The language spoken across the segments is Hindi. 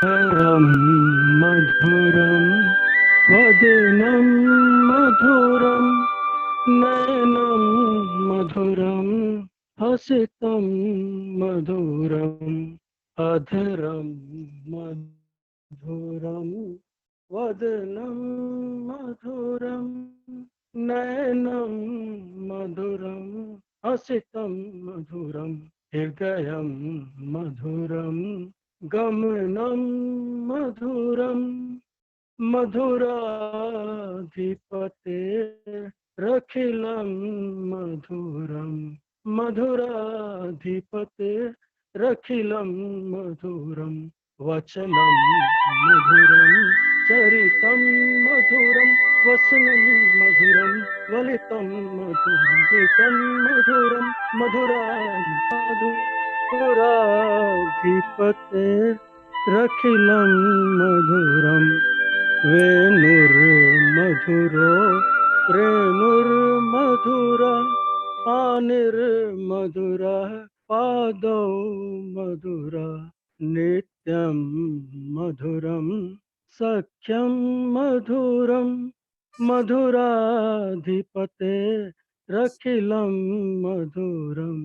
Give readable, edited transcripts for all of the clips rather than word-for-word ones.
अधरं मधुरं वदनं मधुरं नयनं मधुरं हसितं मधुरम् अधरं मधुरं वदनं मधुरं नयनं मधुरं हसितं मधुरं हृदयं मधुरं गमनं मधुरं मधुराधिपतेरखिलं मधुरं मधुराधिपतेरखिलं मधुरं वचनं मधुरं चरितं मधुरं वसनं मधुरं वलितं मधुरं गीतं मधुरं मधुराधिपतेरखिलं मधुरम् वेणुर्मधुरो रेणुर्मधुरा पानिर्मधुरः पादौ मधुरा नित्यं मधुरं सख्यं मधुरं मधुराधिपतेरखिलं मधुरं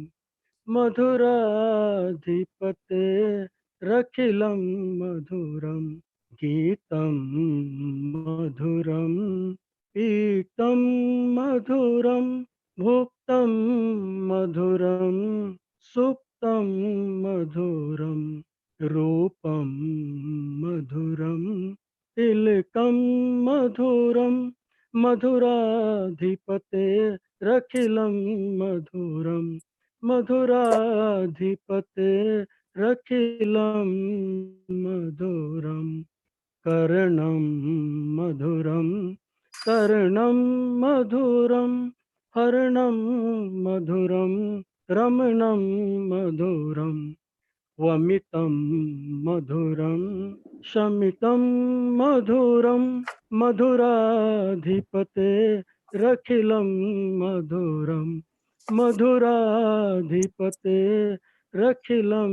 मधुराधिपतेरखिलं मधुरम् गीतं मधुरं पीतं मधुरं भुक्तं मधुरं सुप्तं मधुरं रूपं मधुरं तिलकं मधुरं मधुराधिपतेरखिलं मधुरं मधुराधिपतेरखिलं मधुरम् कर्णं मधुरं कर्णं मधुरं हर्णं मधुरं रमणं मधुरं वमितं मधुरं शमितं मधुरं मधुराधिपतेरखिलं मधुरं मधुराधिपतेरखिलं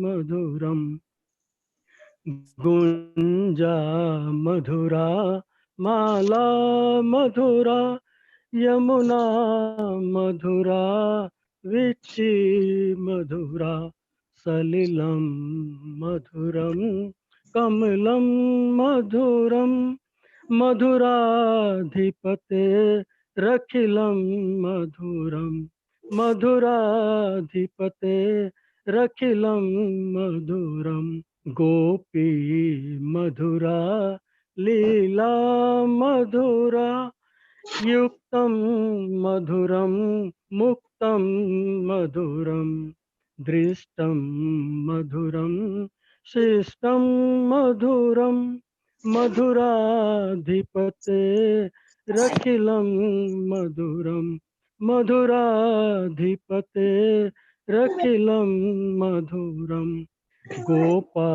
मधुरम् गुंजा मधुरा माला मधुरा यमुना मधुरा विच्ची मधुरा सलिलं मधुरं कमलं मधुरं मधुराधिपतेरखिलं मधुरं मधुराधिपतेरखिलं मधुरम् गोपी मधुरा लीला मधुरा युक्तं मधुरं मुक्तं मधुरं दृष्टं मधुरं शिष्टं मधुरं मधुराधिपतेरखिलं मधुरं मधुराधिपतेरखिलं मधुरम् गोपा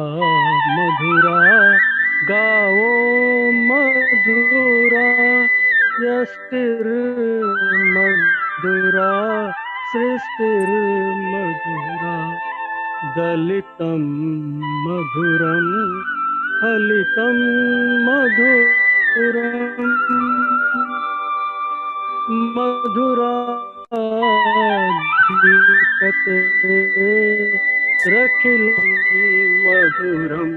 मधुरा गावो मधुरा यष्टिर्मधुरा सृष्टिर्मधुरा दलितं मधुरं फलितं मधुरं मधुराधिपतेरखिलं मधुरं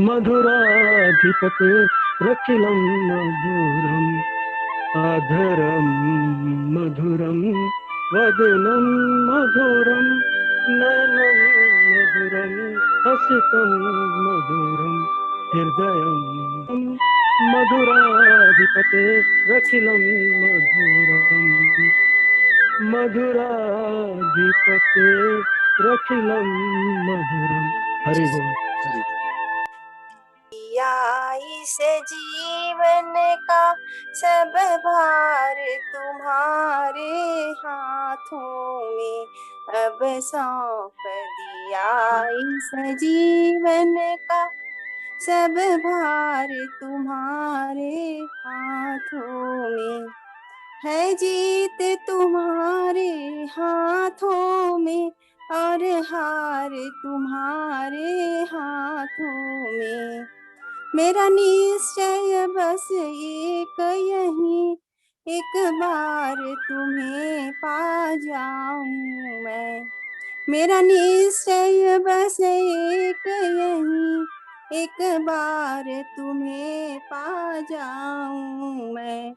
मधुराधिपतेरखिलं मधुरम् अधरं मधुरं वदनं मधुरं नयनं मधुरं हसितं मधुरं हृदयं मधुराधिपतेरखिलं मधुरम् मधुराधिपतेरखिलं मधुरम् हरि बोल हरि या इस जीवन का सब भार तुम्हारे हाथों में अब सौंप दिया इस जीवन का सब भार तुम्हारे हाथों में है जीत तुम्हारे हाथों में और हार तुम्हारे हाथ हाथों में। मेरा निश्चय बस एक यही, एक बार तुम्हें पा जाऊं मैं। मेरा निश्चय बस एक यही, एक बार तुम्हें पा जाऊं मैं।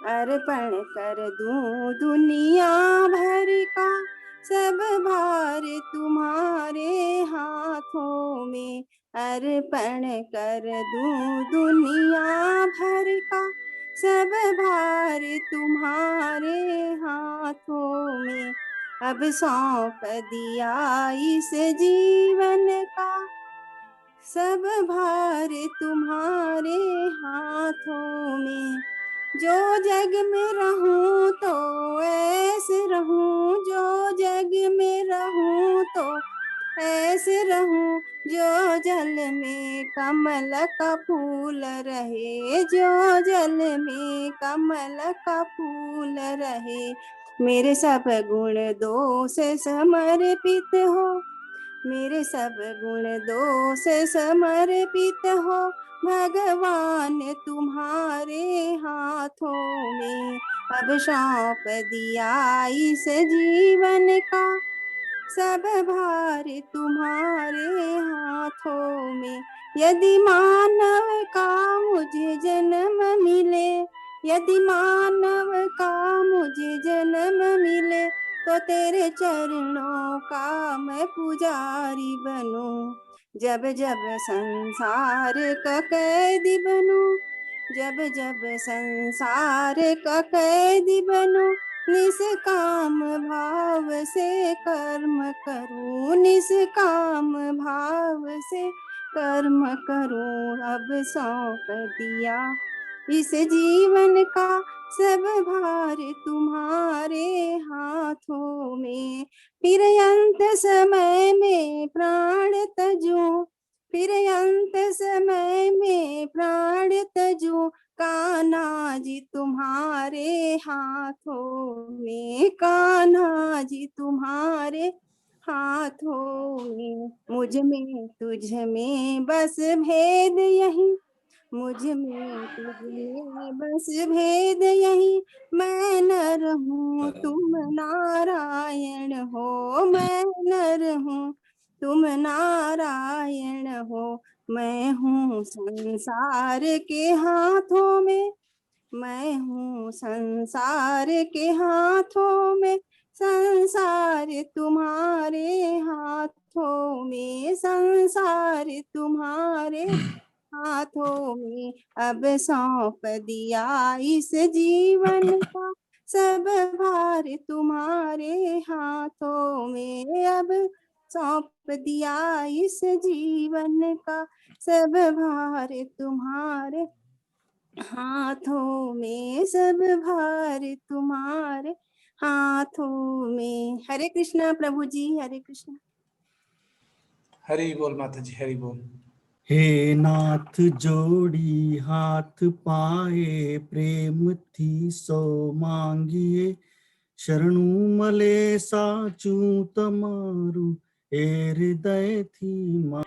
अर्पण कर दूं दुनिया भर का सब भार तुम्हारे हाथों में। अर्पण कर दूं दुनिया भर का सब भार तुम्हारे हाथों में। अब सौंप दिया इस जीवन का सब भार तुम्हारे हाथों में। जो जग में रहूं तो ऐसे रहूं, जो जग में रहूं तो ऐसे रहूं, जो जल में कमल का फूल रहे, जो जल में कमल का फूल रहे। मेरे सब गुण दोष समर्पित हो, मेरे सब गुण दोष समर्पित हो भगवान तुम्हारे हाथों में। अब सौंप दिया इस जीवन का सब भार तुम्हारे हाथों में। यदि मानव का मुझे जन्म मिले, यदि मानव का मुझे जन्म मिले, तो तेरे चरणों का मैं पुजारी बनूं। जब जब संसार का कैदी बनूं, जब जब संसार का कैदी बनूं, निष्काम भाव से कर्म करूं, निष्काम भाव से कर्म करूं। अब सौंप दिया इस जीवन का सब भार तुम्हारे हाथों में। फिर अंत समय में प्राण तजूं, फिर अंत समय में प्राण तजूं, कान्हा जी तुम्हारे हाथों में, कान्हा जी तुम्हारे हाथों में। मुझ में तुझ में बस भेद यही, मुझ में तुझ में बस भेद यही। मैं नर हूँ तुम नारायण हो, मैं नर हूँ तुम नारायण हो। मैं हूँ संसार के हाथों में, मैं हूँ संसार के हाथों में। संसार तुम्हारे हाथों में, संसार तुम्हारे हाथों में। अब सौंप दिया इस जीवन का सब भार तुम्हारे हाथों में। अब सौंप दिया इस जीवन का सब भार तुम्हारे हाथों में, सब भार तुम्हारे हाथों में। हरे कृष्णा प्रभु जी, हरे कृष्णा। हरि बोल माता जी, हरि बोल। हे नाथ जोड़ी हाथ पाए, प्रेम थी सो मांगिए, शरणु मले साचू तमारू, हे हृदय थी मा।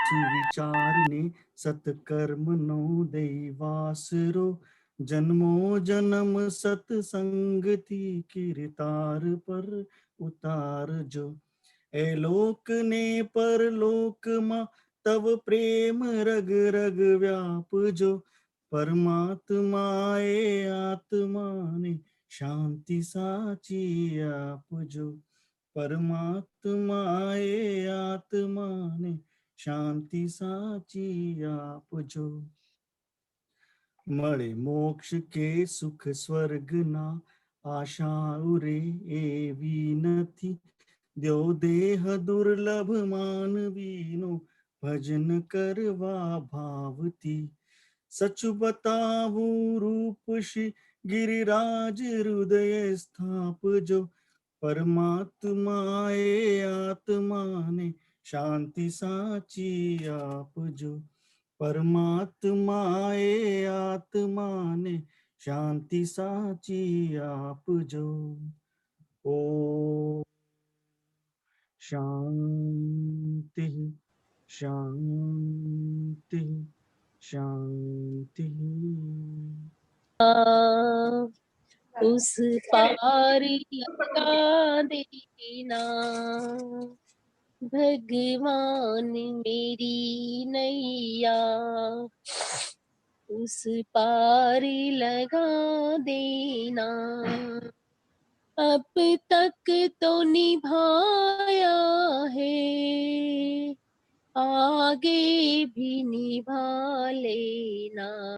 सुविचारने सत्कर्म नो दैवासरो, जन्मो जन्म सत्संग थी किरतार पर उतार जो। एलोक ने परलोक मा तव प्रेम रग रग व्याप जो, परमात्माए आत्मा ने शांति साची आप जो, परमात्माए आत्मा ने शांति साची आप जो। मळे मोक्ष के सुख स्वर्ग ना आशा उरे एवी नथी, द्यो देह दुर्लभ मानवीनो भजन करवा भावती। सच बताऊं रूप श्री गिरिराज हृदय स्थाप जो। परमात्माए आत्मा ने शांति साची आप जो। परमात्माए आत्मा ने शांति साची आप जो। ओ शांति शांति शांति। उस पार लगा देना भगवान मेरी नैया, उस पार लगा देना। अब तक तो निभाया है, आगे भी निभा लेना।